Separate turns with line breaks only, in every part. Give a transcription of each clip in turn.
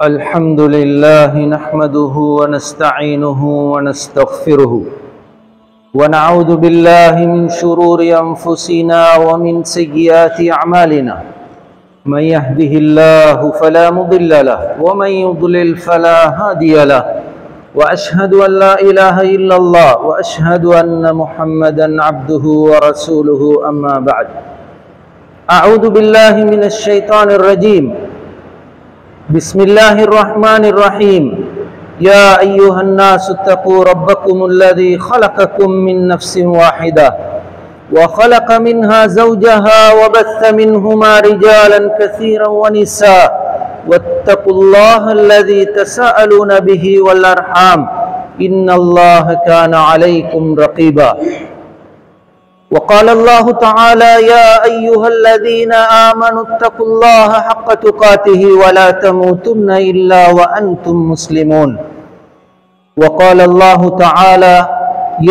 الحمد لله نحمده ونستعينه ونستغفره ونعوذ بالله من شرور أنفسنا ومن سيئات أعمالنا من يهده الله فلا مضل له ومن يضلل فلا هادي له وأشهد أن لا إله إلا الله وأشهد أن محمدا عبده ورسوله أما بعد أعوذ بالله من الشيطان الرجيم بسم الله الرحمن الرحيم يا أيها الناس اتقوا ربكم الذي خلقكم من نفس واحدة وخلق منها زوجها وبث منهما رجالا كثيرا ونساء واتقوا الله الذي تساءلون به والأرحام إن الله كان عليكم رقيبا وقال الله تعالى يا أيها الذين آمنوا اتقوا الله حق تقاته ولا تموتن إلا وأنتم مسلمون وقال الله تعالى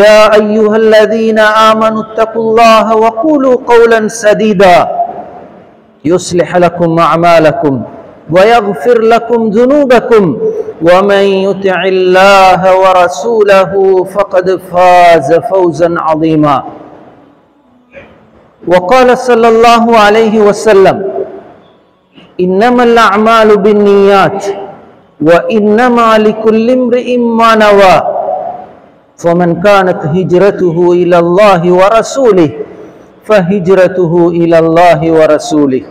يا أيها الذين آمنوا اتقوا الله وقولوا قولا سديدا يصلح لكم أعمالكم ويغفر لكم ذنوبكم ومن يطع الله ورسوله فقد فاز فوزا عظيما وقال صلى الله عليه وسلم إنما الأعمال بالنيات وإنما لكل امرئ ما نوى فمن كانت هجرته إلى الله ورسوله فهجرته إلى الله ورسوله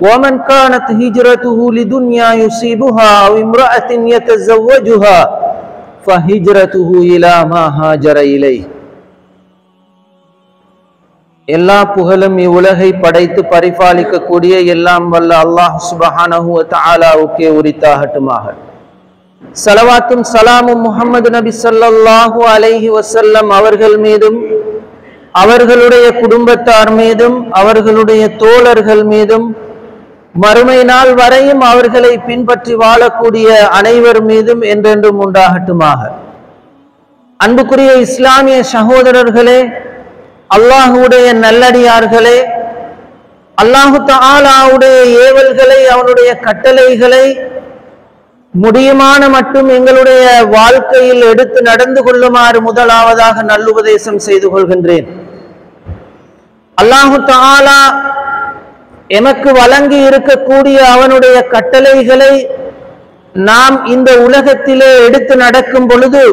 ومن كانت هجرته لدنيا يصيبها أو امرأة يتزوجها فهجرته إلى ما هاجر إليه. எல்லா புகழும் இவ்வுலகை படைத்து பரிபாலிக்கக்கூடிய எல்லாம் வல்ல அல்லாஹ் சுப்ஹானஹு வ தஆலாவுக்கே உரித்தாகட்டுமாக. ஸலவாத்தும் ஸலாமும் முஹம்மது நபி ஸல்லல்லாஹு அலைஹி வஸல்லம் அவர்கள் மீதும் அவர்களுடைய குடும்பத்தார் மீதும் அவர்களுடைய தோழர்கள் மீதும் மறுமை நாள் வரையும் அவர்களை பின்பற்றி வாழக்கூடிய அனைவர் மீதும் என்றென்றும் உண்டாகட்டுமாக. அன்புக்குரிய இஸ்லாமிய சகோதரர்களே, அல்லாஹுடைய நல்லடியார்களே, அல்லாஹு தஆலாவுடைய ஏவல்களை அவனுடைய கட்டளைகளை முடியுமான மட்டும் எங்களுடைய வாழ்க்கையில் எடுத்து நடந்து கொள்ளுமாறு முதலாவதாக நல்லுபதேசம் செய்து கொள்கின்றேன். அல்லாஹு தஆலா எமக்கு வழங்கி இருக்கக்கூடிய அவனுடைய கட்டளைகளை நாம் இந்த உலகத்திலே எடுத்து நடக்கும் பொழுது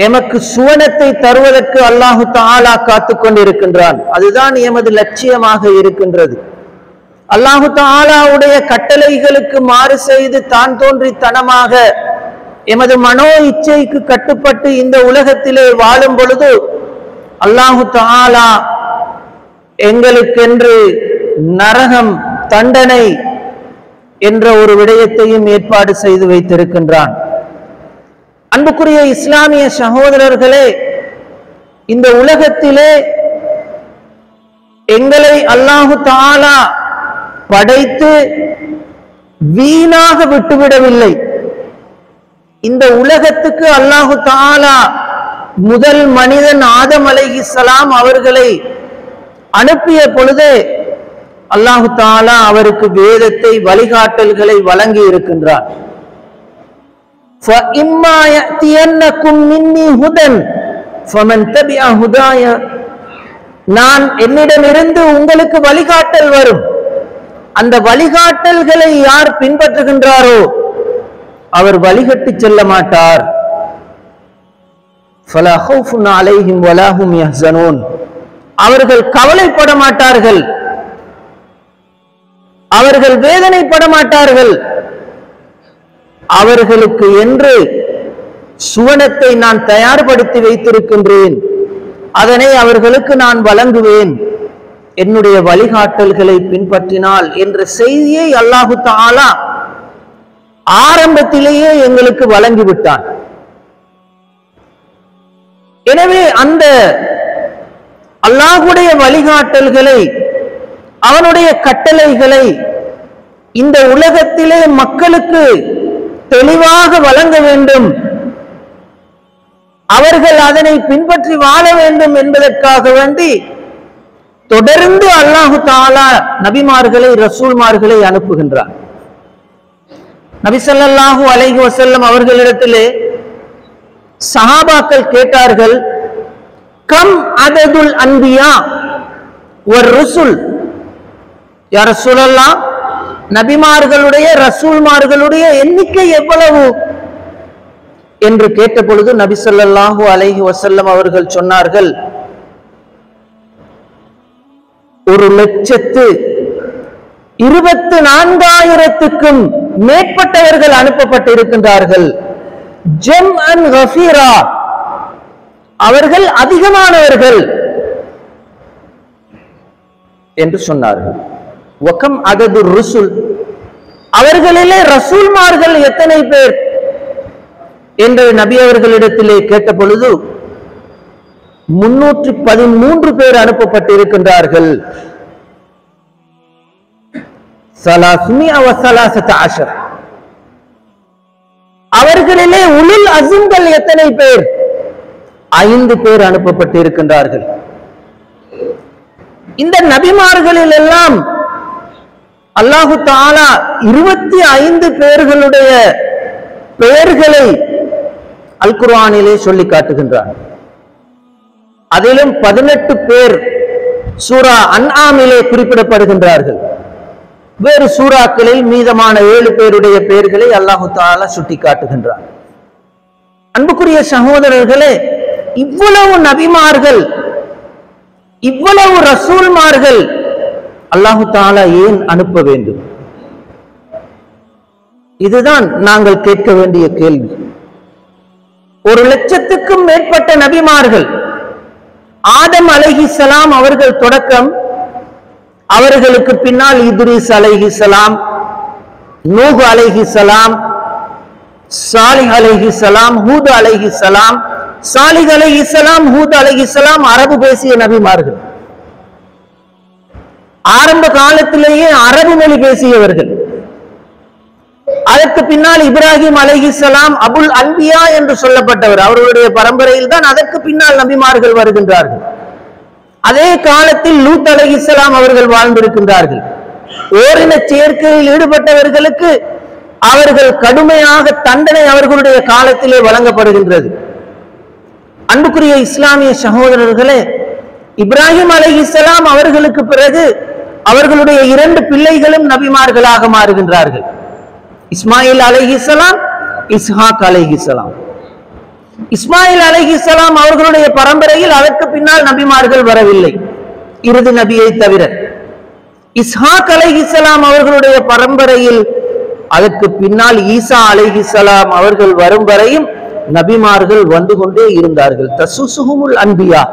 எமக்கு சுவனத்தை தருவதற்கு அல்லாஹு தஆலா காத்து கொண்டிருக்கின்றான். அதுதான் எமது லட்சியமாக இருக்கின்றது. அல்லாஹு தஆலாவுடைய கட்டளைகளுக்கு மாறு செய்து தான் தோன்றித்தனமாக எமது மனோ இச்சைக்கு கட்டுப்பட்டு இந்த உலகத்திலே வாழும் பொழுது அல்லாஹு தஆலா எங்களுக்கென்று நரகம், தண்டனை என்ற ஒரு விடயத்தையும் ஏற்பாடு செய்து வைத்திருக்கின்றான். அன்புக்குரிய இஸ்லாமிய சகோதரர்களே, இந்த உலகத்திலே எங்களை அல்லாஹு தஆலா படைத்து வீணாக விட்டுவிடவில்லை. இந்த உலகத்துக்கு அல்லாஹு தஆலா முதல் மனிதன் ஆதம் அலைஹிஸ்ஸலாம் அவர்களை அனுப்பிய பொழுதே அல்லாஹு தஆலா அவருக்கு வேதத்தை, வழிகாட்டல்களை வழங்கி இருக்கின்றார். فَإِمَّا يَأْتِيَنَّكُم مِّنِّي هُدًى فَمَن تَبِعَ هُدَايَ நான் என்னிடமிருந்து உங்களுக்கு வழிகாட்டல் வரும். அந்த வழிகாட்டல்களை யார் பின்பற்றுகின்றாரோ அவர் வழிகட்டி செல்ல மாட்டார். فَلَا خَوْفٌ عَلَيْهِمْ وَلَا هُمْ يَحْزَنُونَ அவர்கள் கவலைப்பட மாட்டார்கள், அவர்கள் வேதனைப்பட மாட்டார்கள். அவர்களுக்கு என்று சுவனத்தை நான் தயார்படுத்தி வைத்திருக்கின்றேன், அதனை அவர்களுக்கு நான் வழங்குவேன் என்னுடைய வழிகாட்டல்களை பின்பற்றினால் என்ற செய்தியை அல்லாஹு தஆலா ஆரம்பத்திலேயே எங்களுக்கு வழங்கிவிட்டான். எனவே அந்த அல்லாஹுடைய வழிகாட்டல்களை, அவனுடைய கட்டளைகளை இந்த உலகத்திலே மக்களுக்கு தெளிவாக வழங்க வேண்டும், அவர்கள் அதனை பின்பற்றி வாழ வேண்டும் என்பதற்காக வேண்டி தொடர்ந்து அல்லாஹு தஆலா நபிமார்களை, ரசூல்மார்களை அனுப்புகின்றார். நபி ஸல்லல்லாஹு அலைஹி வஸல்லம் அவர்களிடத்திலே சஹாபாக்கள் கேட்டார்கள், கம் அததுல் அன்பியா வர் ருசுல், யா ரசூலல்லாஹ், நபிமார்களுடைய ரசூல்மார்களுடைய எண்ணிக்கை எவ்வளவு என்று கேட்ட பொழுது நபி ஸல்லல்லாஹு அலைஹி வஸல்லம் அவர்கள் சொன்னார்கள், 1,24,000க்கும் மேற்பட்டவர்கள் அனுப்பப்பட்டிருக்கின்றார்கள். ஜம்அன் கஃபீரா, அவர்கள் அதிகமானவர்கள் என்று சொன்னார்கள். வகம் அதது ருசுல், அவர்களிலே ரசூல்மார்கள் எத்தனை பேர் என்று நபி அவர்களிடத்திலே கேட்ட பொழுது 313 பேர் அனுப்பப்பட்டிருக்கின்றார்கள். 313. அவர்களிலே உலுல் அஸ்ம்கள் எத்தனை பேர்? 5 பேர் அனுப்பப்பட்டிருக்கின்றார்கள். இந்த நபிமார்களில் எல்லாம் அல்லாஹு தஆலா 25 பேர்களுடைய பெயர்களை அல் குர்ஆனிலே சொல்லி காட்டுகின்றார். அதிலும் 18 பேர் சூரா அன்ஆமிலே குறிப்பிடப்படுகின்றார்கள். வேறு சூறாக்களில் மீதமான 7 பேருடைய பெயர்களை அல்லாஹு தஆலா சுட்டி காட்டுகின்றார். அன்புக்குரிய சகோதரர்களே, இவ்வளவு நபிமார்கள், இவ்வளவு ரசூல்மார்கள் அல்லாஹு தஆலா ஏன் அனுப்ப வேண்டும்? இதுதான் நாங்கள் கேட்க வேண்டிய கேள்வி. 1,00,000க்கும் மேற்பட்ட நபிமார்கள், ஆதம் அலைஹிஸ்ஸலாம் அவர்கள் தொடக்கம், அவர்களுக்கு பின்னால் இத்ரீஸ் அலைஹிஸ்ஸலாம், நூஹ் அலைஹிஸ்ஸலாம், சாலிஹ் அலைஹிஸ்ஸலாம், ஹூத் அலைஹிஸ்ஸலாம். சாலிஹ் அலைஹிஸ்ஸலாம், ஹூத் அலைஹிஸ்ஸலாம் அரபு பேசிய நபிமார்கள். ஆரம்ப காலத்திலேயே அரபு மொழி பேசியவர்கள். அதற்கு பின்னால் இப்ராஹிம் அலைஹிஸ்ஸலாம் அபுல் அன்பியா என்று சொல்லப்பட்டவர், அவர்களுடைய பரம்பரையில் தான் அதற்கு பின்னால் நபிமார்கள் வருகின்றார்கள். அதே காலத்தில் லூத் அலைஹிஸ்ஸலாம் அவர்கள் வாழ்ந்திருக்கின்றார்கள். ஓரின சேர்க்கையில் ஈடுபட்டவர்களுக்கு அவர்கள் கடுமையாக தண்டனை அவர்களுடைய காலத்திலே வழங்கப்படுகின்றது. அன்புக்குரிய இஸ்லாமிய சகோதரர்களே, இப்ராஹிம் அலைஹிஸ்ஸலாம் அவர்களுக்கு பிறகு அவர்களுடைய 2 பிள்ளைகளும் நபிமார்களாக மாறுகின்றார்கள். இஸ்மாயில் அலைஹிஸ்ஸலாம், இஸ்ஹாக் அலைஹிஸ்ஸலாம். இஸ்மாயில் அலைஹிஸ்ஸலாம் அவர்களுடைய பரம்பரையில் அதற்கு பின்னால் நபிமார்கள் வரவில்லை, இறுதி நபியை தவிர. இஸ்ஹாக் அலைஹிஸ்ஸலாம் அவர்களுடைய பரம்பரையில் அதற்கு பின்னால் ஈசா அலைஹிஸ்ஸலாம் அவர்கள் வரும் வரையும் நபிமார்கள் வந்து கொண்டே இருந்தார்கள். தசுசுஹுமுல் அன்பியா,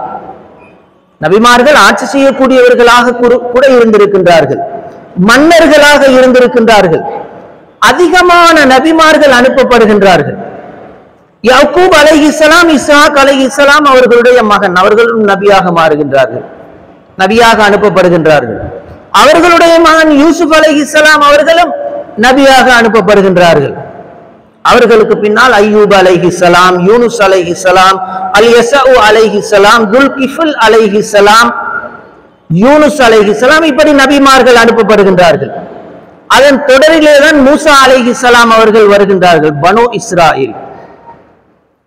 நபிமார்கள் ஆட்சி செய்யக்கூடியவர்களாக கூட இருந்திருக்கின்றார்கள், மன்னர்களாக இருந்திருக்கின்றார்கள். அதிகமான நபிமார்கள் அனுப்பப்படுகின்றார்கள். யாக்கூப் அலைஹிஸ்ஸலாம், இஸ்ஹாக் அலைஹிஸ்ஸலாம் அவர்களுடைய மகன், அவர்களும் நபியாக மாறுகின்றார்கள், நபியாக அனுப்பப்படுகின்றார்கள். அவர்களுடைய மகன் யூசுப் அலைஹிஸ்ஸலாம் அவர்களும் நபியாக அனுப்பப்படுகின்றார்கள். அவர்களுக்கு பின்னால் அய்யூப் அலைஹிஸ்ஸலாம், யூனுஸ் அலைஹிஸ்ஸலாம், அல் யஸஉ அலைஹிஸ்ஸலாம், துல்கிஃபில் அலைஹிஸ்ஸலாம், யூனுஸ் அலைஹிஸ்ஸலாம், இப்படி நபிமார்கள் அனுப்பப்படுகின்றார்கள். அதன் தொடரிலே தான் மூசா அலைஹிஸ்ஸலாம் அவர்கள் வருகின்றார்கள். பனு இஸ்ராயில்,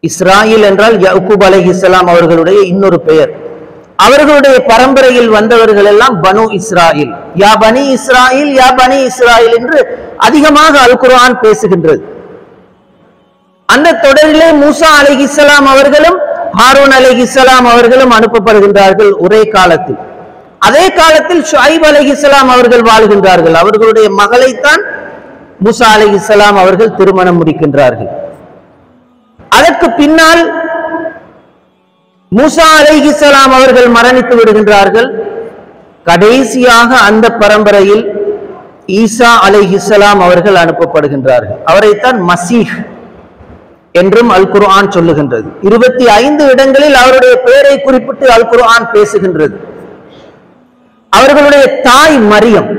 இஸ்ராயில் என்றால் யாக்கூப் அலைஹிஸ்ஸலாம் அவர்களுடைய இன்னொரு பெயர். அவர்களுடைய பரம்பரையில் வந்தவர்கள் எல்லாம் பனு இஸ்ராயில். யா பனி இஸ்ராயில், யா பனி இஸ்ராயில் என்று அதிகமாக அல் குர்ஆன் பேசுகின்றது. அந்த தொடரிலே மூசா அலைஹிஸ்ஸலாம் அவர்களும் ஹாரூன் அலைஹிஸ்ஸலாம் அவர்களும் அனுப்பப்படுகின்றார்கள் ஒரே காலத்தில். அதே காலத்தில் ஷுஐப் அலைஹிஸ்ஸலாம் அவர்கள் வாழ்கின்றார்கள். அவர்களுடைய மகளைத்தான் மூசா அலைஹிஸ்ஸலாம் அவர்கள் திருமணம் முடிக்கின்றார்கள். அதற்கு பின்னால் மூசா அலைஹிஸ்ஸலாம் அவர்கள் மரணித்து விடுகின்றார்கள். கடைசியாக அந்த பரம்பரையில் ஈசா அலைஹிஸ்ஸலாம் அவர்கள் அனுப்பப்படுகின்றார்கள். அவரைத்தான் மசீஹ் என்றும் அல் குர்ஆன் சொல்லுகின்றது. 25 இடங்களில் அவருடைய பெயரை குறிப்பிட்டு அல் குர்ஆன் பேசுகின்றது. அவர்களுடைய தாய் மரியம்,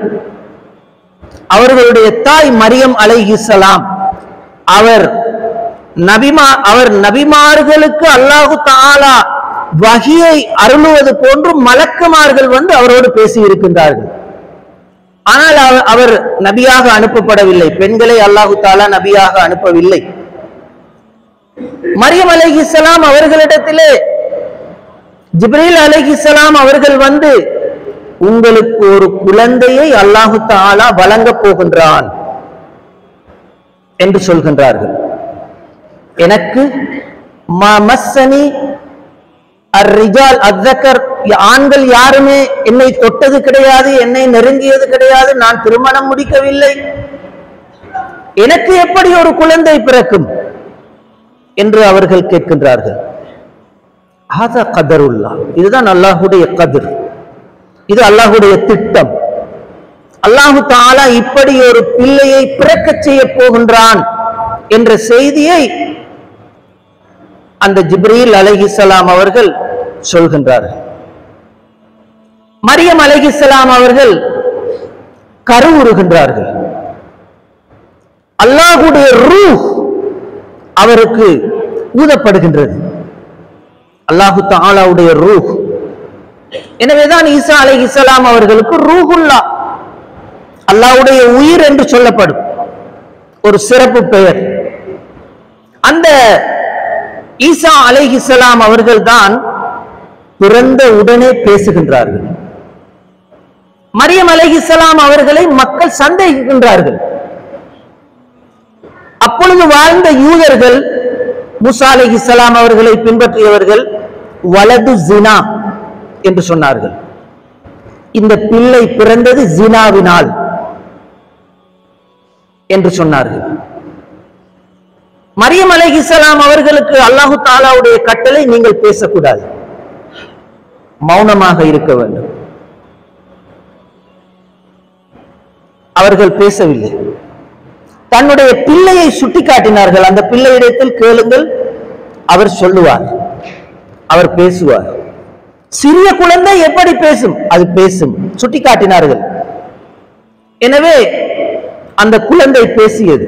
அவர்களுடைய தாய் மரியம் அலைஹிஸ்ஸலாம் அவர் நபிமார்களுக்கு அல்லாஹு தஆலா வஹியை அருளுவது போன்று மலக்குமார்கள் வந்து அவரோடு பேசி இருக்கின்றார்கள். ஆனால் அவர் நபியாக அனுப்பப்படவில்லை. பெண்களை அல்லாஹு தாலா நபியாக அனுப்பவில்லை. மரியம் அலைஹிஸ்ஸலாம் அவர்களிடத்திலே ஜிப்ரீல் அலைஹிஸ்ஸலாம் அவர்கள் வந்து, உங்களுக்கு ஒரு குழந்தையை அல்லாஹு தாலா வழங்க போகின்றான் என்று சொல்கின்றார்கள். எனக்கு மஸ்ஸனி அர்ரிஜால் அஸ்ஸக்கர், ஆண்கள் யாருமே என்னை தொட்டது கிடையாது, என்னை நெருங்கியது கிடையாது, நான் திருமணம் முடிக்கவில்லை, எனக்கு எப்படி ஒரு குழந்தை பிறக்கும் என்று அவர்கள் கேட்கின்றார்கள். ஹாதா கதருல்லாஹ், இதுதான் அல்லாஹ்வுடைய கதிர், இது அல்லாஹ்வுடைய திட்டம். அல்லாஹு தஆலா இப்படி ஒரு பிள்ளையை பிறக்கச் செய்ய போகின்றான் என்ற செய்தியை அந்த ஜிப்ரீல் அலைஹிஸ்ஸலாம் அவர்கள் சொல்கின்றார்கள். மரியம் அலைஹிஸ்ஸலாம் அவர்கள் கருவுறுகின்றார்கள். அல்லாஹ்வுடைய ரூஹ் அவருக்கு ஊதப்படுகின்றது, அல்லாஹு தஆலாவுடைய ரூஹ். எனவேதான் ஈசா அலைஹிஸ்ஸலாம் அவர்களுக்கு ரூஹுல்லா, அல்லாஹ்வுடைய உயிர் என்று சொல்லப்படும் ஒரு சிறப்பு பெயர். அந்த ஈசா அலைஹிஸ்ஸலாம் அவர்கள் தான் பிறந்த உடனே பேசுகின்றார்கள். மரியம் அலைஹிஸ்ஸலாம் அவர்களை மக்கள் சந்தேகிக்கின்றார்கள். அப்பொழுது வாழ்ந்த யூதர்கள், மூசா அலைஹிஸ்ஸலாம் அவர்களை பின்பற்றியவர்கள், வலது ஜினா என்று சொன்னார்கள். இந்த பிள்ளை பிறந்தது ஜினாவினால் என்று சொன்னார்கள். மரியம் அலைஹிஸ்ஸலாம் அவர்களுக்கு அல்லாஹு தஆலாவுடைய கட்டளை, நீங்கள் பேசக்கூடாது, மௌனமாக இருக்க வேண்டும். அவர்கள் பேசவில்லை. தன்னுடைய பிள்ளையை சுட்டிக்காட்டினார்கள். அந்த பிள்ளையிடத்தில் கேளுங்கள், அவர் சொல்லுவார், அவர் பேசுவார். சிறிய குழந்தை எப்படி பேசும்? அது பேசும். சுட்டிக்காட்டினார்கள். எனவே அந்த குழந்தை பேசியது.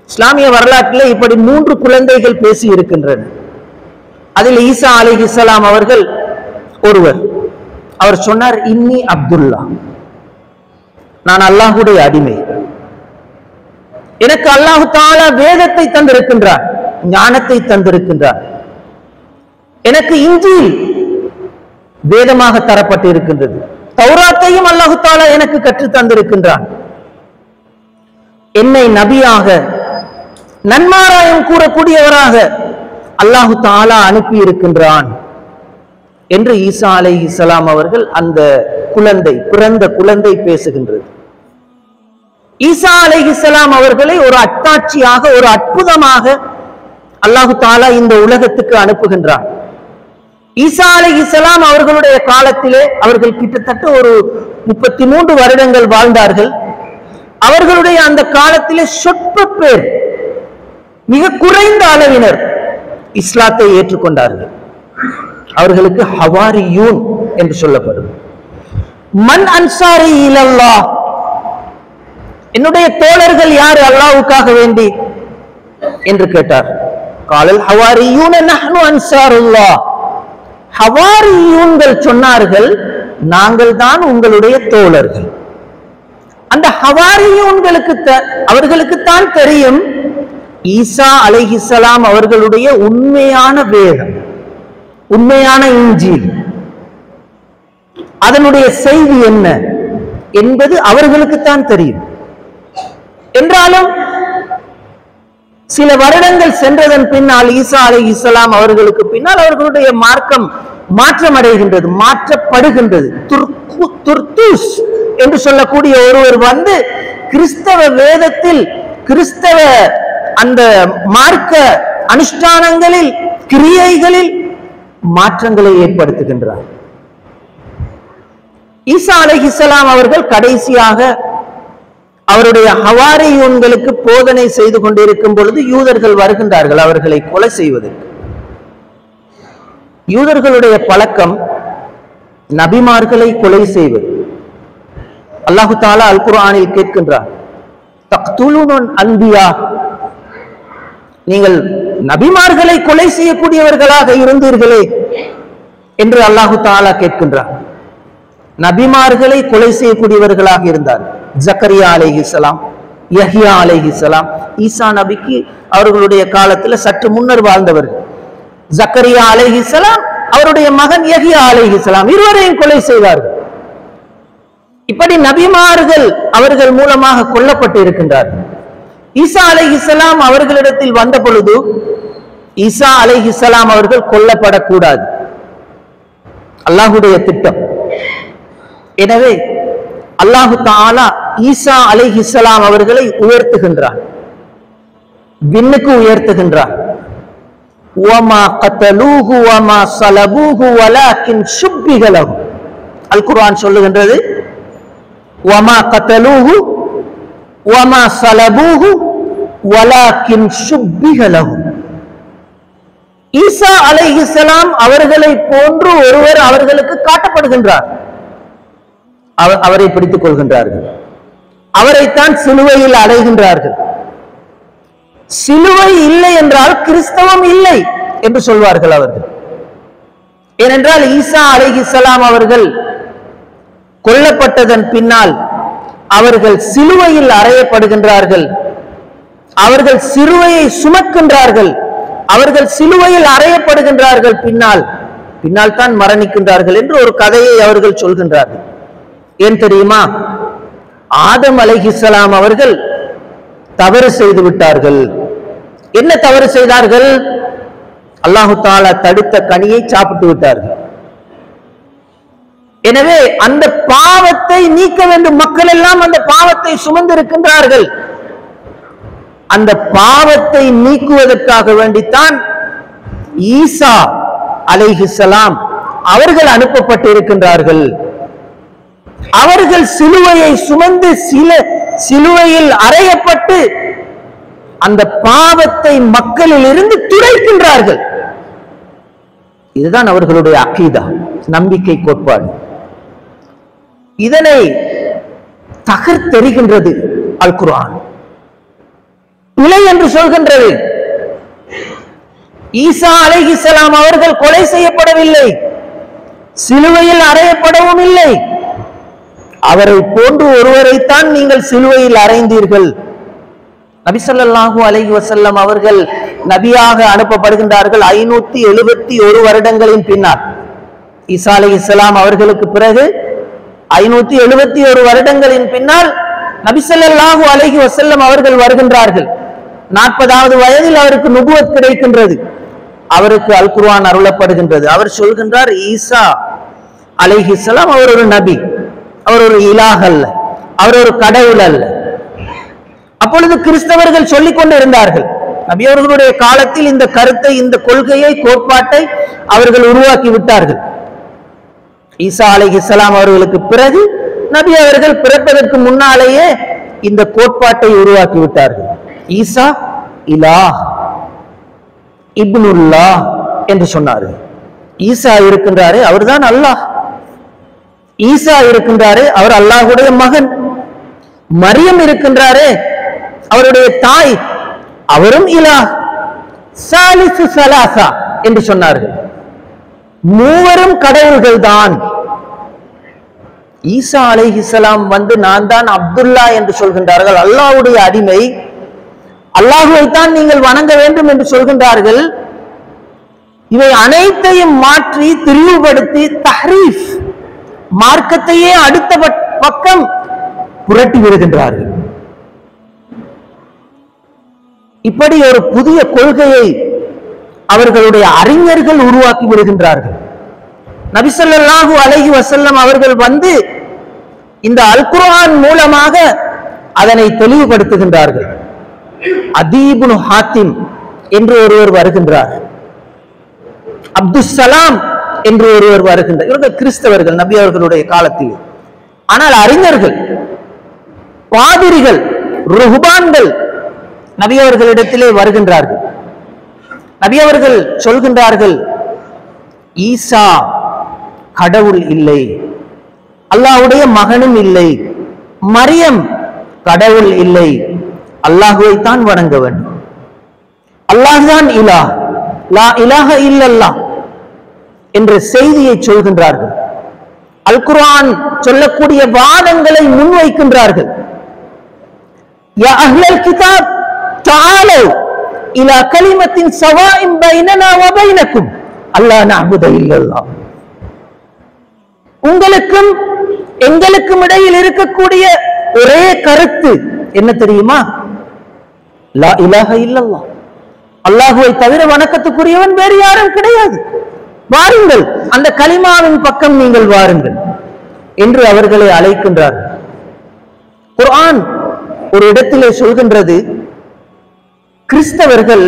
இஸ்லாமிய வரலாற்றில் இப்படி 3 குழந்தைகள் பேசி இருக்கின்றன. அதில் ஈசா அலைஹிஸ்ஸலாம் அவர்கள் ஒருவர். அவர் சொன்னார், இன்னி அப்துல்லா, நான் அல்லாஹ்வுடைய அடிமை, எனக்கு அல்லாஹு தஆலா வேதத்தை தந்திருக்கின்றார், ஞானத்தை தந்திருக்கின்றார், எனக்கு இன்ஜீல் வேதமாக தரப்பட்டு இருக்கின்றது, தௌராத்தையும் அல்லாஹு தஆலா எனக்கு கற்றுத் தந்திருக்கின்றான், என்னை நபியாக நன்மாராயம் கூறக்கூடியவராக அல்லாஹு தஆலா அனுப்பி இருக்கின்றான் என்று ஈசா அலைஹிஸ்ஸலாம் அவர்கள், அந்த குழந்தை, பிறந்த குழந்தை பேசுகின்றது. ஈசா அலைஹிஸ்ஸலாம் அவர்களை ஒரு அத்தாட்சியாக, ஒரு அற்புதமாக அல்லாஹு தஆலா இந்த உலகத்துக்கு அனுப்புகின்றான். ஈசா அலைஹிஸ்ஸலாம் அவர்களுடைய காலத்திலே அவர்கள் கிட்டத்தட்ட ஒரு 33 வருடங்கள் வாழ்ந்தார்கள். அவர்களுடைய அந்த காலத்திலே சொற்ப பேர், மிக குறைந்த அளவினர் இஸ்லாத்தை ஏற்றுக்கொண்டார்கள். அவர்களுக்கு ஹவாரியூன் என்று சொல்லப்படும். மன் அன்சாரி இலல்லாஹ், என்னுடைய தோழர்கள் யார் அல்லாஹ்வுக்காக வேண்டி என்று கேட்டார். காலல் ஹவாரியூன நஹ்னு அன்சாருல்லாஹ், ஹவாரியூன்கள் சொன்னார்கள், நாங்கள் தான் உங்களுடைய தோழர்கள். அந்த ஹவாரியூன்களுக்கு அவர்களுக்குத்தான் தெரியும் ஈசா அலைஹிஸ்ஸலாம் அவர்களுடைய உண்மையான வேதம், உண்மையான இன்ஜீல், அதனுடைய செய்தி என்ன என்பது அவர்களுக்குத்தான் தெரியும். என்றாலும் சில வருடங்கள் சென்றதன் பின்னால் ஈசா அலைஹிஸ்ஸலாம் அவர்களுக்கு பின்னால் அவர்களுடைய மார்க்கம் மாற்றம் அடைகின்றது, மாற்றப்படுகின்றது. துர்தூஸ் என்று சொல்லக்கூடிய ஒருவர் வந்து கிறிஸ்தவ வேதத்தில், கிறிஸ்தவ அந்த மார்க்க அனுஷ்டானங்களில், கிரியைகளில் மாற்றங்களை ஏற்படுத்துகின்றார். ஈசா அலைஹிஸ்ஸலாம் அவர்கள் கடைசியாக அவருடைய ஹவாரியூன்களுக்கு போதனை செய்து கொண்டிருக்கும் பொழுது யூதர்கள் வருகின்றார்கள் அவர்களை கொலை செய்வதற்கு. யூதர்களுடைய பழக்கம் நபிமார்களை கொலை செய்வது. அல்லாஹு தஆலா அல் குர்ஆனில் கேட்கின்றார், தக்துலூன் அன்பியா, நீங்கள் நபிமார்களை கொலை செய்யக்கூடியவர்களாக இருந்தீர்களே என்று அல்லாஹு தஆலா கேட்கின்றார். நபிமார்களை கொலை செய்யக்கூடியவர்களாக இருந்தார். ஜக்கரியா அலைஹிஸ்ஸலாம், யஹ்யா அலைஹிஸ்ஸலாம், ஈசா நபிக்கு அவர்களுடைய காலத்தில் சற்று முன்னர் வாழ்ந்தவர்கள். ஜக்கரியா அலைஹிஸ்ஸலாம், அவருடைய மகன் யஹ்யா அலைஹிஸ்ஸலாம், இருவரையும் கொலை செய்தார்கள். இப்படி நபிமார்கள் அவர்கள் மூலமாக கொல்லப்பட்டு இருக்கின்றார்கள். ஈசா அலைஹிஸ்ஸலாம் அவர்களிடத்தில் வந்த பொழுது ஈசா அலைஹிஸ்ஸலாம் அவர்கள் கொல்லப்படக்கூடாது, அல்லாஹுடைய திட்டம். எனவே அல்லாஹு தஆலா ஈசா அலைஹிஸ்ஸலாம் அவர்களை உயர்த்துகின்றார், விண்ணுக்கு உயர்த்துகின்றார். வமா கதலூஹு வமா ஸலபூஹு வலாக்கின் ஷுப்பிஹ லஹு. அல் குர்ஆன் சொல்லுகின்றது, வமா கதலூஹு வமா ஸலபூஹு வலாக்கின் ஷுப்பிஹ லஹு. ஈசா அலைஹிஸ்ஸலாம் அவர்களை போன்று ஒருவர் அவர்களுக்கு காட்டப்படுகின்றார். அவரை பிடித்துக் கொள்கின்றார்கள், அவரைத்தான் சிலுவையில் அடைகின்றார்கள். சிலுவை இல்லை என்றால் கிறிஸ்தவம் இல்லை என்று சொல்வார்கள் அவர்கள். ஏனென்றால் ஈசா அலைஹிஸ்ஸலாம் அவர்கள் கொல்லப்பட்டதன் பின்னால் அவர்கள் சிலுவையில் அறையப்படுகின்றார்கள், அவர்கள் சிலுவையை சுமக்கின்றார்கள், அவர்கள் சிலுவையில் அறையப்படுகின்றார்கள், பின்னால் தான் மரணிக்கின்றார்கள் என்று ஒரு கதையை அவர்கள் சொல்கின்றார்கள். ஏன் தெரியுமா? ஆதம் அலைஹிஸ்ஸலாம் அவர்கள் தவறு செய்து விட்டார்கள். என்ன தவறு செய்தார்கள்? அல்லாஹு தஆலா தடுத்த கனியை சாப்பிட்டு விட்டார்கள். எனவே அந்த பாவத்தை நீக்க வேண்டும். மக்கள் எல்லாம் அந்த பாவத்தை சுமந்திருக்கின்றார்கள். அந்த பாவத்தை நீக்குவதற்காக வேண்டித்தான் ஈசா அலைஹிஸ்ஸலாம் அவர்கள் அனுப்பப்பட்டு இருக்கின்றார்கள். அவர்கள் சிலுவையை சுமந்து சிலுவையில் அறையப்பட்டு அந்த பாவத்தை மக்களில் இருந்து துடைக்கின்றார்கள். இதுதான் அவர்களுடைய அகீதா, நம்பிக்கை கோட்பாடு. இதனை தகர்த்தெறிகின்றது அல் குர்ஆன். பிழை என்று சொல்கின்றது. ஈசா அலைஹிஸ்ஸலாம் அவர்கள் கொலை செய்யப்படவில்லை, சிலுவையில் அறையப்படவும் இல்லை. அவரை போன்று ஒருவரைத்தான் நீங்கள் சிலுவையில் அறைந்தீர்கள். நபி ஸல்லல்லாஹு அலைஹி வஸல்லம் அவர்கள் நபியாக அனுப்பப்படுகின்றார்கள் 571 வருடங்களின் பின்னால். ஈசா அலைஹிஸ்ஸலாம் அவர்களுக்கு பிறகு 571 வருடங்களின் பின்னால் நபி ஸல்லல்லாஹு அலைஹி வஸல்லம் அவர்கள் வருகின்றார்கள். 40வது வயதில் அவருக்கு நுபுவத் கிடைக்கின்றது. அவருக்கு அல் குர்ஆன் அருளப்படுகின்றது. அவர் சொல்கின்றார், ஈசா அலைஹிஸ்ஸலாம் அவர் ஒரு நபி, அவர் ஒரு இலாஹ் அல்ல, அவர் ஒரு கடவுள் அல்ல. அப்பொழுது கிறிஸ்தவர்கள் சொல்லிக் கொண்டு இருந்தார்கள். நபி அவர்களுடைய காலத்தில் இந்த கருத்தை, இந்த கொள்கையை, கோட்பாட்டை அவர்கள் உருவாக்கி விட்டார்கள். ஈசா அலைஹிஸ்ஸலாம் அவர்களுக்கு பிறகு நபி அவர்கள் பிறப்பதற்கு முன்னாலேயே இந்த கோட்பாட்டை உருவாக்கி விட்டார்கள். ஈசா இலாஹ், இப்னுல்லாஹ் என்று சொன்னார்கள். ஈசா இருக்கின்றாரே அவர்தான் அல்லாஹ். ஈசா இருக்கின்றாரே அவர் அல்லாஹ்வுடைய மகன். மரியம் இருக்கின்றாரே அவருடைய தாய், அவரும் இலாஹ். சாலிசு சலாசா என்று சொன்னார்கள். மூவரும் கடவுள்கள் தான். ஈசா அலைஹிஸ்ஸலாம் வந்து நான் தான் அப்துல்லா என்று சொல்கின்றார்கள், அல்லாஹ்வுடைய அடிமை, அல்லாஹ்வைத்தான் நீங்கள் வணங்க வேண்டும் என்று சொல்கின்றார்கள். இவை அனைத்தையும் மாற்றி திரிவுபடுத்தி தஹ்ரீஃப், மார்க்கத்தையே அடுத்த பக்கம் புரட்டி விடுகின்றார்கள். இப்படி ஒரு புதிய கொள்கையை அவர்களுடைய அறிஞர்கள் உருவாக்கி விடுகின்றார்கள். நபி ஸல்லல்லாஹு அலைஹி வஸல்லம் அவர்கள் வந்து இந்த அல் குர்ஆன் மூலமாக அதனை தெளிவுபடுத்துகின்றார்கள். அதி இப்னு ஹாத்திம் என்று ஒருவர் வருகின்றார், அப்துஸ்ஸலாம் என்று ஒருவர் வருகின்றார். இவர்கள் கிறிஸ்தவர்கள் நபி அவர்களுடைய காலத்தில். ஆனால் அறிஞர்கள், பாதிரிகள், ருஹ்பான்கள் நபி அவர்களிடத்திலே வருகின்றார்கள். நபி அவர்கள் சொல்கின்றார்கள், ஈசா கடவுள் இல்லை, அல்லாஹ்வுடைய மகனும் இல்லை, மரியம் கடவுள் இல்லை, அல்லாஹ்வை தான் வணங்க வேண்டும், அல்லாஹ் தான் இலாஹ், லா இலாஹ இல்லல்லாஹ் என்ற செய்தியை சொல்கின்றார்கள். அல் குர்ஆன் சொல்லக்கூடிய வாதங்களை முன்வைக்கின்றார்கள். யா அஹ்லல் கிதாப் தஆலு இலா கலிமத்தின் ஸவாஇன் பைனனா வ பைனக்கும் அல்லா நஅபுத இல்லல்லாஹ். உங்களுக்கும் எங்களுக்கும் இடையில் இருக்கக்கூடிய ஒரே கருத்து என்ன தெரியுமா? லா இலாஹ இல்லல்லாஹ், அல்லாஹுவை தவிர வணக்கத்துக்குரியவன் வேறு யாரும் கிடையாது. வாருங்கள், அந்த கலிமாவின் பக்கம் நீங்கள் வாருங்கள் என்று அவர்களை அழைக்கின்றார்கள். குர்ஆன் ஒரு இடத்திலே சொல்கின்றது, கிறிஸ்தவர்கள்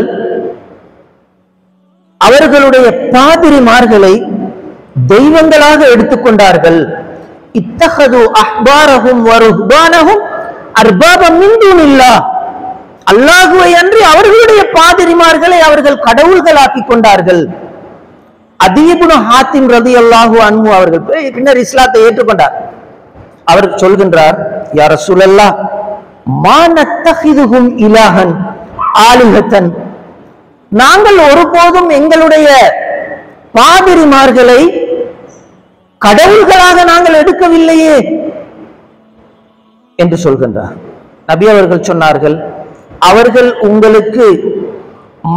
அவர்களுடைய பாதிரிமார்களை தெய்வங்களாக எடுத்துக்கொண்டார்கள். இத்தஹது அஹ்பாரஹும் வ ருஹ்பானஹும் அர்பாபம் மின் தூனில்லாஹ். அல்லாஹுவை அன்றி அவர்களுடைய பாதிரிமார்களை அவர்கள் கடவுள்களாக்கி கொண்டார்கள். அதீ இப்னு ஹாத்திம் ரலியல்லாஹு அன்ஹு அவர்கள் பின்னர் இஸ்லாத்தை ஏற்றுக்கொண்டார். அவர் சொல்கின்றார், யா ரசூலல்லாஹ், மா நத்தஹிதுஹும் இலாஹன் ஆலிஹத்தன். நாங்கள் ஒருபோதும் எங்களுடைய பாதிரிமார்களை கடவுள்களாக நாங்கள் எடுக்கவில்லையே என்று சொல்கின்றார். நபி அவர்கள் சொன்னார்கள், அவர்கள் உங்களுக்கு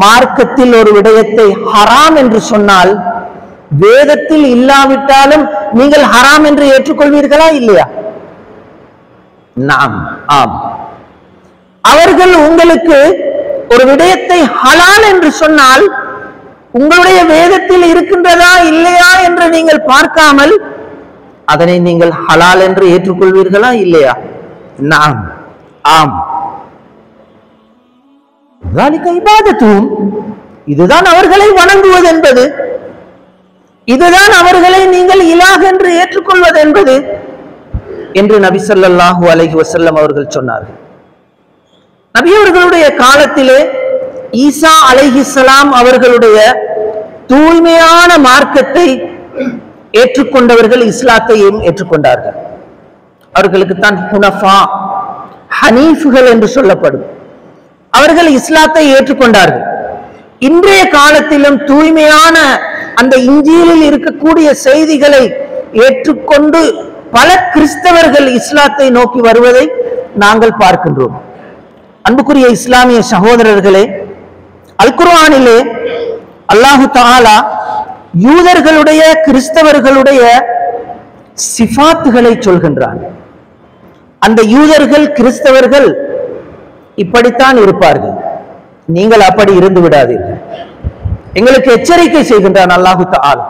மார்க்கத்தில் ஒரு விடயத்தை ஹராம் என்று சொன்னால் வேதத்தில் இல்லாவிட்டாலும் நீங்கள் ஹராம் என்று ஏற்றுக்கொள்வீர்களா இல்லையா? நாம், ஆம். அவர்கள் உங்களுக்கு ஒரு விடயத்தை ஹலால் என்று சொன்னால் உங்களுடைய வேதத்தில் இருக்கின்றதா இல்லையா என்று நீங்கள் பார்க்காமல் அதனை நீங்கள் ஹலால் என்று ஏற்றுக்கொள்வீர்களா இல்லையா? நாம், ஆம். இதுதான் அவர்களை வணங்குவது என்பது, இதுதான் அவர்களை நீங்கள் இலாஹ் என்று ஏற்றுக்கொள்வது என்பது என்று நபி ஸல்லல்லாஹு அலைஹி வஸல்லம் அவர்கள் சொன்னார்கள். நபி அவர்களுடைய காலத்திலே ஈசா அலைஹிஸ்ஸலாம் அவர்களுடைய தூய்மையான மார்க்கத்தை ஏற்றுக்கொண்டவர்கள் இஸ்லாத்தையும் ஏற்றுக்கொண்டார்கள். அவர்களுக்கு தான் ஹுனஃபா, ஹனீஃப்கள் என்று சொல்லப்படும். அவர்கள் இஸ்லாத்தை ஏற்றுக்கொண்டார்கள். இன்றைய காலத்திலும் தூய்மையான அந்த இஞ்சிலில் இருக்கக்கூடிய செய்திகளை ஏற்றுக்கொண்டு பல கிறிஸ்தவர்கள் இஸ்லாத்தை நோக்கி வருவதை நாங்கள் பார்க்கின்றோம். அன்புக்குரிய இஸ்லாமிய சகோதரர்களே, அல் குர்ஆனிலே அல்லாஹு தஆலா யூதர்களுடைய கிறிஸ்தவர்களுடைய சிஃபாத்துகளை சொல்கின்றான். அந்த யூதர்கள் கிறிஸ்தவர்கள் இப்படித்தான் இருப்பார்கள், நீங்கள் அப்படி இருந்து விடாதீர்கள். எங்களுக்கு எச்சரிக்கை செய்கின்றான் அல்லாஹு தஆலா.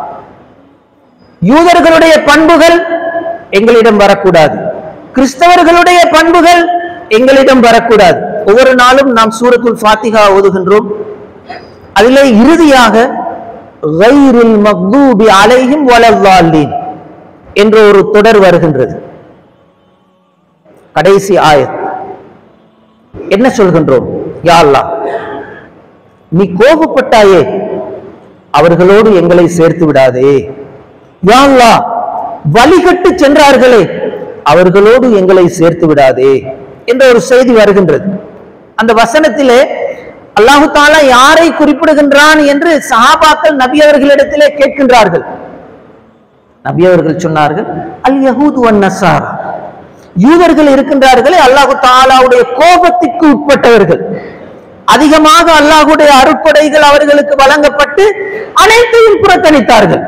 யூதர்களுடைய பண்புகள் எங்களிடம் வரக்கூடாது, கிறிஸ்தவர்களுடைய பண்புகள் எங்களிடம் வரக்கூடாது. ஒவ்வொரு நாளும் நாம் சூரத்துல் ஃபாத்திஹா ஓதுகின்றோம். அதிலே இறுதியாக கைரில் மக்தூபி அலைஹிம் வலல்லாலீன் என்ற ஒரு தொடர் வருகின்றது. கடைசி ஆயத் என்ன சொல்கின்றோம்? யா அல்லாஹ், நீ கோபப்பட்டாயே, அவர்களோடு எங்களை சேர்த்து விடாதே. யா அல்லாஹ், வழிகட்டு சென்றார்களே, அவர்களோடு எங்களை சேர்த்து விடாதே என்ற ஒரு செய்தி வருகின்றது. அந்த வசனத்திலே அல்லாஹு தஆலா யாரை குறிப்பிடுகின்றான் என்று சஹாபாக்கள் நபி அவர்களிடத்திலே கேட்கின்றார்கள். நபி அவர்கள் சொன்னார்கள், அல் யஹூது வன் நஸாரா. யூதர்கள் இருக்கின்றார்களே, அல்லாஹு தஆலாவுடைய கோபத்திற்கு உட்பட்டவர்கள். அதிகமாக அல்லாஹ்வுடைய அருட்கொடைகள் அவர்களுக்கு வழங்கப்பட்டு அனைத்தையும் புறக்கணித்தார்கள்.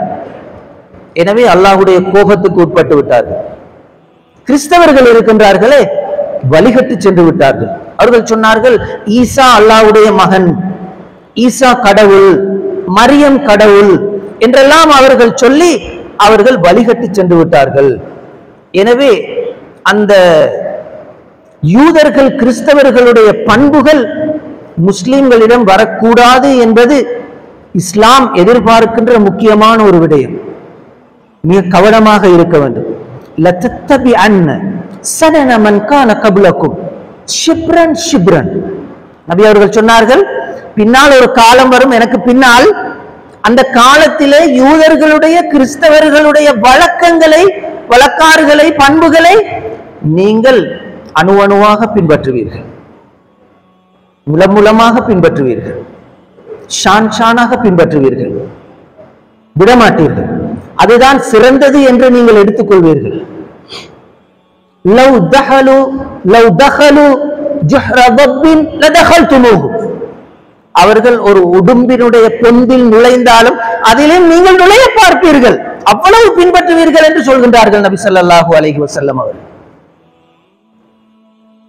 எனவே அல்லாஹ்வுடைய கோபத்துக்கு உட்பட்டு விட்டார்கள். கிறிஸ்தவர்கள் இருக்கின்றார்களே, வழிகட்டு சென்று விட்டார்கள். அவர்கள் சொன்னார்கள், ஈசா அல்லாஹ்வுடைய மகன், ஈசா கடவுள், மரியம் கடவுள் என்றெல்லாம் அவர்கள் சொல்லி அவர்கள் வழிகட்டு சென்று விட்டார்கள். எனவே அந்த யூதர்கள் கிறிஸ்தவர்களுடைய பண்புகள் முஸ்லிம்களிடம் வரக்கூடாது என்பது இஸ்லாம் எதிர்பார்க்கின்ற முக்கியமான ஒரு விடயம். மிக கவனமாக இருக்க வேண்டும். லதத்தபிஅன்ன சனன மன் கான கப்லக்கும் ஷிப்ரன் ஷிப்ரன். நபி அவர்கள் சொன்னார்கள், பின்னால் ஒரு காலம் வரும் எனக்கு பின்னால், அந்த காலத்திலே யூதர்களுடைய கிறிஸ்தவர்களுடைய வழக்கங்களை, வழக்காறுகளை, பண்புகளை நீங்கள் அணு அணுவாக பின்பற்றுவீர்கள், முலமுலமாக பின்பற்றுவீர்கள், ஷான் ஷானாக பின்பற்றுவீர்கள், விடமாட்டீர்கள். அதுதான் சிறந்தது என்று நீங்கள் எடுத்துக்கொள்வீர்கள். அவர்கள் ஒரு உடும்பினுடைய பொந்தில் நுழைந்தாலும் அதிலும் நீங்கள் நுழைய பார்ப்பீர்கள், அவ்வளவு பின்பற்றுவீர்கள் என்று சொல்கின்றார்கள் நபி ஸல்லல்லாஹு அலைஹி வஸல்லம் அவர்கள்.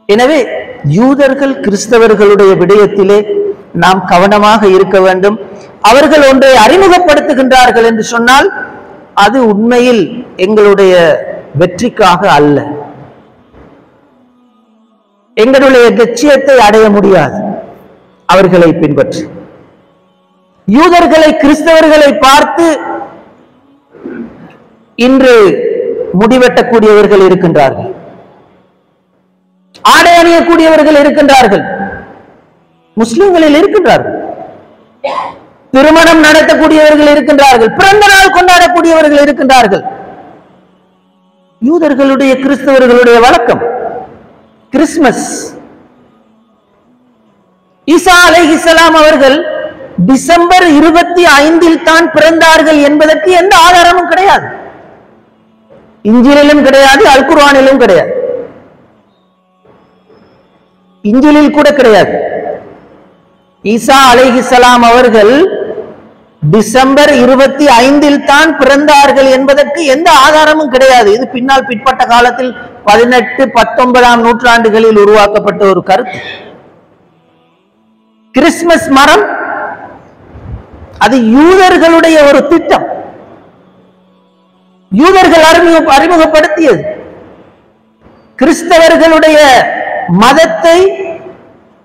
எனவே யூதர்கள் கிறிஸ்தவர்களுடைய விடயத்திலே நாம் கவனமாக இருக்க வேண்டும். அவர்கள் ஒன்றை அறிமுகப்படுத்துகின்றார்கள் என்று சொன்னால் அது உண்மையில் எங்களுடைய வெற்றிக்காக அல்ல, எங்களுடைய லட்சியத்தை அடைய முடியாது. அவர்களை பின்பற்றி யூதர்களை கிறிஸ்தவர்களை பார்த்து இன்று முடிவெட்டக்கூடியவர்கள் இருக்கின்றார்கள், ஆடை அணியக்கூடியவர்கள் இருக்கின்றார்கள், முஸ்லிம்களில் இருக்கின்றார்கள், திருமணம் நடத்தக்கூடியவர்கள் இருக்கின்றார்கள், பிறந்த நாள் கொண்டாடக்கூடியவர்கள் இருக்கின்றார்கள். யூதர்களுடைய கிறிஸ்தவர்களுடைய வழக்கம் கிறிஸ்துமஸ். ஈசா அலைஹிஸ்ஸலாம் அவர்கள் டிசம்பர் 25 தான் பிறந்தார்கள் என்பதற்கு எந்த ஆதாரமும் கிடையாது. இஞ்சிலிலும் கிடையாது, அல் குர்ஆனிலும் கிடையாது, இஞ்சிலில் கூட கிடையாது. ஈசா அலைஹிஸ்ஸலாம் அவர்கள் டிசம்பர் 25 தான் பிறந்தார்கள் என்பதற்கு எந்த ஆதாரமும் கிடையாது. இது பின்னால் பிற்பட்ட காலத்தில் 18, 19ஆம் நூற்றாண்டுகளில் உருவாக்கப்பட்ட ஒரு கருத்து. கிறிஸ்துமஸ் மரம் அது யூதர்களுடைய ஒரு திட்டம், யூதர்கள் அறிமுகப்படுத்தியது. கிறிஸ்தவர்களுடைய மதத்தை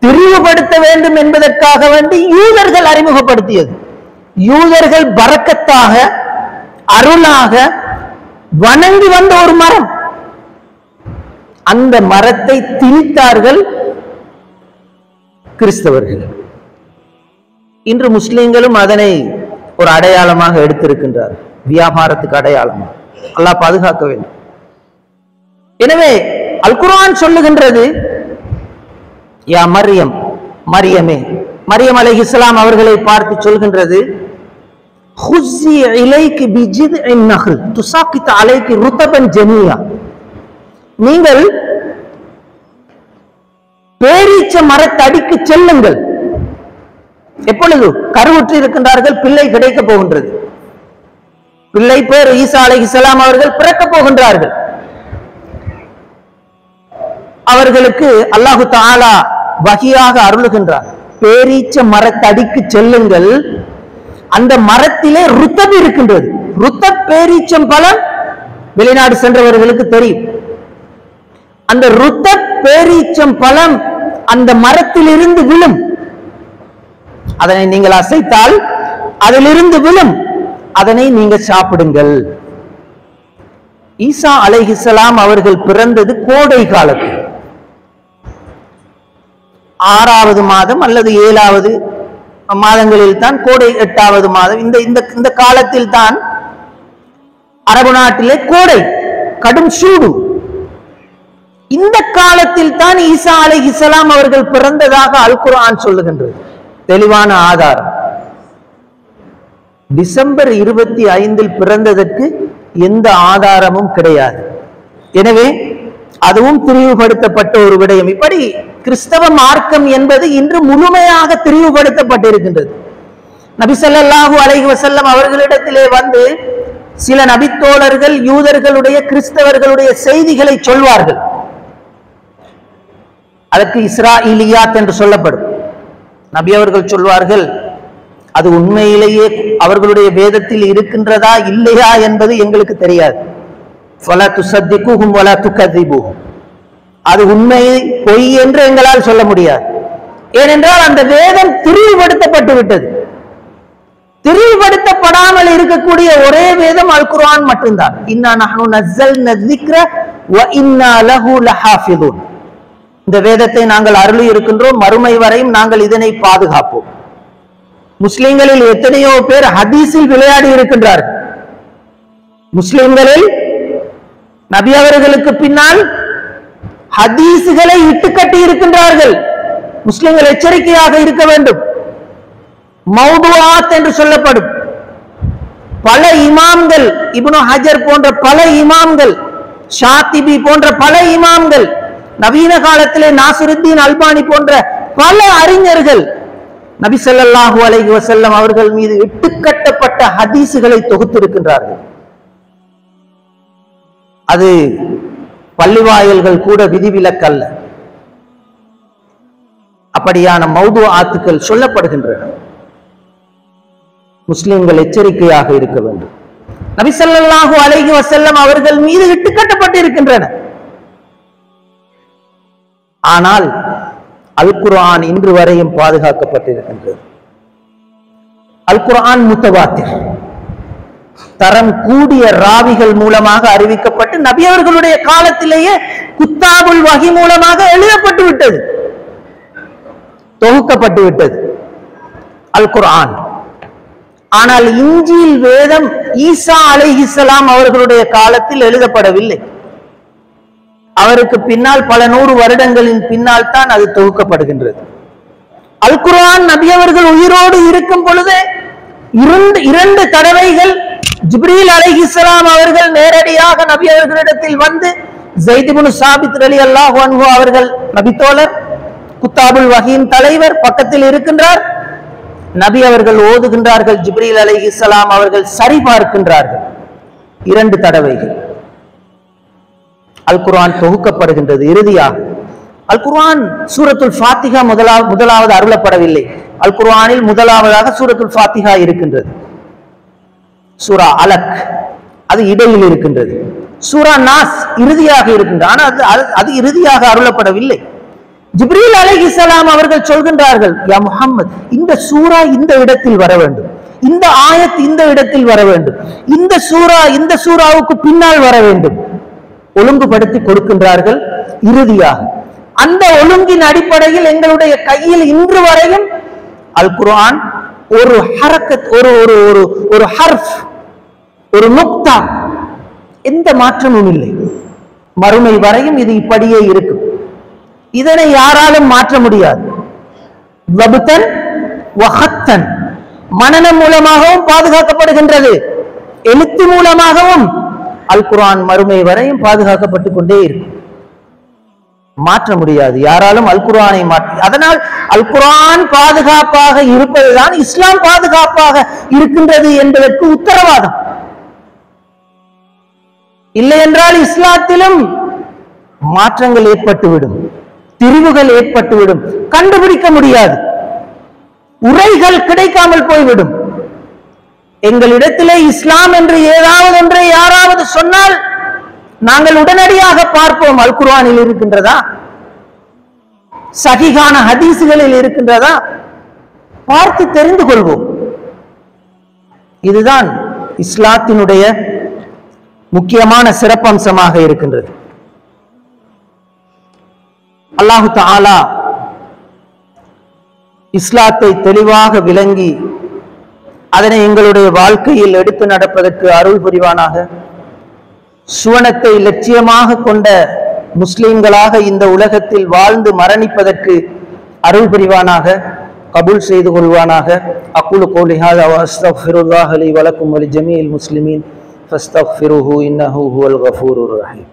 திரிவுபடுத்த வேண்டும் என்பதற்காக வேண்டி யூதர்கள் அறிமுகப்படுத்தியது. யூதர்கள் பரக்கத்தாக அருளாக வணங்கி வந்த ஒரு மரம், அந்த மரத்தை திணித்தார்கள் கிறிஸ்தவர்கள். இன்று முஸ்லிம்களும் அதனை ஒரு அடையாளமாக எடுத்திருக்கின்றார், வியாபாரத்துக்கு அடையாளமாக. அல்லாஹ் பாதுகாக்க வேண்டும். எனவே அல் குர்ஆன் சொல்லுகின்றது, யா மரியம், மரியமே, மரியம் அலைஹிஸ்ஸலாம் அவர்களை பார்த்து சொல்கின்றது, ஹுஸ்ஸி இலைகி பிஜித்இன் நஹ்ல் துஸாகித் அலைகி ருதபன் ஜனியா. நீங்கள் பேரீச்ச மரத்தடிக்கு செல்லுங்கள். எப்பொழுது கருவுற்று இருக்கின்றார்கள், பிள்ளை கிடைக்க போகின்றது, பிள்ளை பேர் ஈசா அலைஹிஸ்ஸலாம் அவர்கள் பிறக்க போகின்றார்கள். அவர்களுக்கு அல்லாஹு தஆலா வஹியாக அருளுகின்றார், பேரீச்ச மரத்தடிக்கு செல்லுங்கள், அந்த மரத்திலே ருத்தப் இருக்கின்றது. ருத்தப் பேரீச்சம் பழம் வெளிநாடு சென்றவர்களுக்கு தெரியும். அந்த ருத்தப் பேரீச்சம் பழம் அந்த மரத்திலிருந்து விழும், அதனை நீங்கள் அசைத்தால் அதிலிருந்து விழும், அதனை நீங்க சாப்பிடுங்கள். ஈசா அலைஹிஸ்ஸலாம் அவர்கள் பிறந்தது கோடை காலத்தில், 6வது மாதம் அல்லது 7வது மாதங்களில் தான், கோடை 8வது மாதம். இந்த காலத்தில் தான் அரபு நாட்டிலே கோடை, கடும் சூடு. இந்த காலத்தில் தான் ஈசா அலைஹிஸ்ஸலாம் அவர்கள் பிறந்ததாக அல் குர்ஆன் சொல்லுகின்றது. தெளிவான ஆதாரம். டிசம்பர் 25 பிறந்ததற்கு எந்த ஆதாரமும் கிடையாது. எனவே அதுவும் திரிவுபடுத்தப்பட்ட ஒரு விடயம். இப்படி கிறிஸ்தவ மார்க்கம் என்பது இன்று முழுமையாக திரிவுபடுத்தப்பட்டிருக்கின்றது. நபி ஸல்லல்லாஹு அலைஹி வஸல்லம் அவர்களிடத்திலே வந்து சில நபித்தோழர்கள் யூதர்களுடைய கிறிஸ்தவர்களுடைய செய்திகளை சொல்வார்கள். அதற்கு இஸ்ராஈலியாத் என்று சொல்லப்படும். நபி அவர்கள் சொல்வார்கள், அது உண்மையிலேயே அவர்களுடைய வேதத்தில் இருக்கின்றதா இல்லையா என்பது எங்களுக்கு தெரியாது. ஃபலா துஸத்திகுஹும் வலா துகذிபுஹும், அது உண்மை பொய் என்று எங்களால் சொல்ல முடியாது. ஏனென்றால் அந்த வேதம் திரிவுபடுத்தப்பட்டு விட்டது. திரிவுபடுத்தப்படாமல் இருக்கக்கூடிய ஒரே வேதம் அல் குர்ஆன் மட்டும்தான். இன்னா நஹ்னு நஸ்ஸல்னா ذிக்ர வ இன்னா லஹு லஹாஃபிதுன். இந்த வேதத்தை நாங்கள் அருளி இருக்கின்றோம், மறுமை வரையும் நாங்கள் இதனை பாதுகாப்போம். முஸ்லிம்களில் எத்தனையோ பேர் ஹதீஸில் விளையாடி இருக்கின்றார்கள். முஸ்லிம்களில் நபி அவர்களுக்கு பின்னால் ஹதீஸுகளை இட்டுக்கட்டி இருக்கின்றார்கள். முஸ்லிம்கள் எச்சரிக்கையாக இருக்க வேண்டும். மௌதுஆத் என்று சொல்லப்படும் பல இமாம்கள், இப்னு ஹஜர் போன்ற பல இமாம்கள், ஷாத்திபி போன்ற பல இமாம்கள், நவீன காலத்திலே நாசுருத்தீன் அல்பானி போன்ற பல அறிஞர்கள் நபி ஸல்லல்லாஹு அலைஹி வஸல்லம் அவர்கள் மீது இட்டுக்கட்டப்பட்ட ஹதீசுகளை தொகுத்திருக்கின்றார்கள். அது பள்ளிவாயல்கள் கூட விதிவிலக்கல்ல. அப்படியான மௌதுஆத்துக்கள் சொல்லப்படுகின்றன. முஸ்லிம்கள் எச்சரிக்கையாக இருக்க வேண்டும். நபி ஸல்லல்லாஹு அலைஹி வஸல்லம் அவர்கள் மீது இட்டுக்கட்டப்பட்டிருக்கின்றன. ஆனால் அல் குர்ஆன் இன்று வரையும் பாதுகாக்கப்பட்டிருக்கின்றது. அல் குர்ஆன் முத்தவாத்திர், தரம் கூடிய ராவிகள் மூலமாக அறிவிக்கப்பட்டு நபி அவர்களுடைய காலத்திலேயே குத்தாபுல் வஹி மூலமாக எழுதப்பட்டு விட்டது, தொகுக்கப்பட்டு விட்டது அல் குர்ஆன். ஆனால் இன்ஜீல் வேதம் ஈசா அலைஹிஸ்ஸலாம் அவர்களுடைய காலத்தில் எழுதப்படவில்லை. அவருக்கு பின்னால் பல 100 வருடங்களின் பின்னால் தான் அது தொகுக்கப்படுகின்றது. அல் குர்ஆன் நபி அவர்கள் உயிரோடு இருக்கும் பொழுது இரண்டு தடவைகள் ஜிப்ரீல் அலைஹிஸ்ஸலாம் அவர்கள் நேரடியாக நபி அவர்களிடத்தில் வந்து, ஸைத் இப்னு சாபித் ரலியல்லாஹு அன்ஹு அவர்கள் நபி தோழர், குத்தாபுல் வஹீன் தலைவர் பக்கத்தில் இருக்கின்றார். நபி அவர்கள் ஓதுகின்றார்கள், ஜிப்ரீல் அலைஹிஸ்ஸலாம் அவர்கள் சரி பார்க்கின்றார்கள். 2 தடவைகள் அல் குர்ஆன் தொகுக்கப்படுகின்றது. இறுதியாக அல் குர்ஆன் சூரத்துல் ஃபாத்திஹா முதலாவது அருளப்படவில்லை. அல் குர்ஆனில் முதலாவதாக சூரத்துல் ஃபாத்திஹா இருக்கின்றது. சூரா அலக் அது இடையில் இருக்கின்றது. சூரா நாஸ் இறுதியாக இருக்கின்றது. ஆனால் அது இறுதியாக அருளப்படவில்லை. ஜிப்ரீல் அலைஹிஸ்ஸலாம் அவர்கள் சொல்கின்றார்கள், யா முஹம்மத், இந்த சூரா இந்த இடத்தில் வர வேண்டும், இந்த ஆயத் இந்த இடத்தில் வர வேண்டும், இந்த சூரா இந்த சூராவுக்கு பின்னால் வர வேண்டும். ஒழுங்குபடுத்தி கொடுக்கின்றார்கள். இறுதியாக அந்த ஒழுங்கின் அடிப்படையில் எங்களுடைய கையில் இன்று வரையும் அல் குர்ஆன் ஒரு ஹரக்கத், ஒரு ஹர்ஃப், ஒரு நுக்தா, எந்த மாற்றமும் இல்லை. மறுமை வரையும் இது இப்படியே இருக்கும். இதனை யாராலும் மாற்ற முடியாது. வபுத்தன் வஹத்தன், மனனம் மூலமாகவும் பாதுகாக்கப்படுகின்றது, எழுத்து மூலமாகவும் அல் குர்ஆன் மறுமை வரையும் பாதுகாக்கப்பட்டுக் கொண்டே இருக்கும். மாற்ற முடியாது யாராலும் அல் குர்ஆனை மாற்ற. அதனால் அல் குர்ஆன் பாதுகாப்பாக இருப்பதுதான் இஸ்லாம் பாதுகாப்பாக இருக்கின்றது என்பதற்கு உத்தரவாதம். இல்லை என்றால் இஸ்லாத்திலும் மாற்றங்கள் ஏற்பட்டுவிடும், திரிவுகள் ஏற்பட்டுவிடும், கண்டுபிடிக்க முடியாது, உரைகள் கிடைக்காமல் போய்விடும். எங்களிடத்திலே இஸ்லாம் என்று ஏதாவது ஒன்றை யாராவது சொன்னால் நாங்கள் உடனடியாக பார்ப்போம், அல் குர்ஆனில் இருக்கின்றதா, சஹீஹான ஹதீசுகளில் இருக்கின்றதா, பார்த்து தெரிந்து கொள்வோம். இதுதான் இஸ்லாத்தினுடைய முக்கியமான சிறப்பம்சமாக இருக்கின்றது. அல்லாஹு தஆலா இஸ்லாத்தை தெளிவாக விளங்கி அதனை எங்களுடைய வாழ்க்கையில் எடுத்து நடப்பதற்கு அருள் புரிவானாக. சுவனத்தை லட்சியமாக கொண்ட முஸ்லிம்களாக இந்த உலகத்தில் வாழ்ந்து மரணிப்பதற்கு அருள் புரிவானாக, கபூல் செய்து கொள்வானாக. அக்கூலு கௌலி ஹாதா வ அஸ்தக்ஃபிருல்லாஹ லி வ லக்கும் வ லிஜமீஇல் முஸ்லிமீன் ஃபஸ்தக்ஃபிருஹு இன்னஹு ஹுவல் கஃபூருர் ரஹீம்.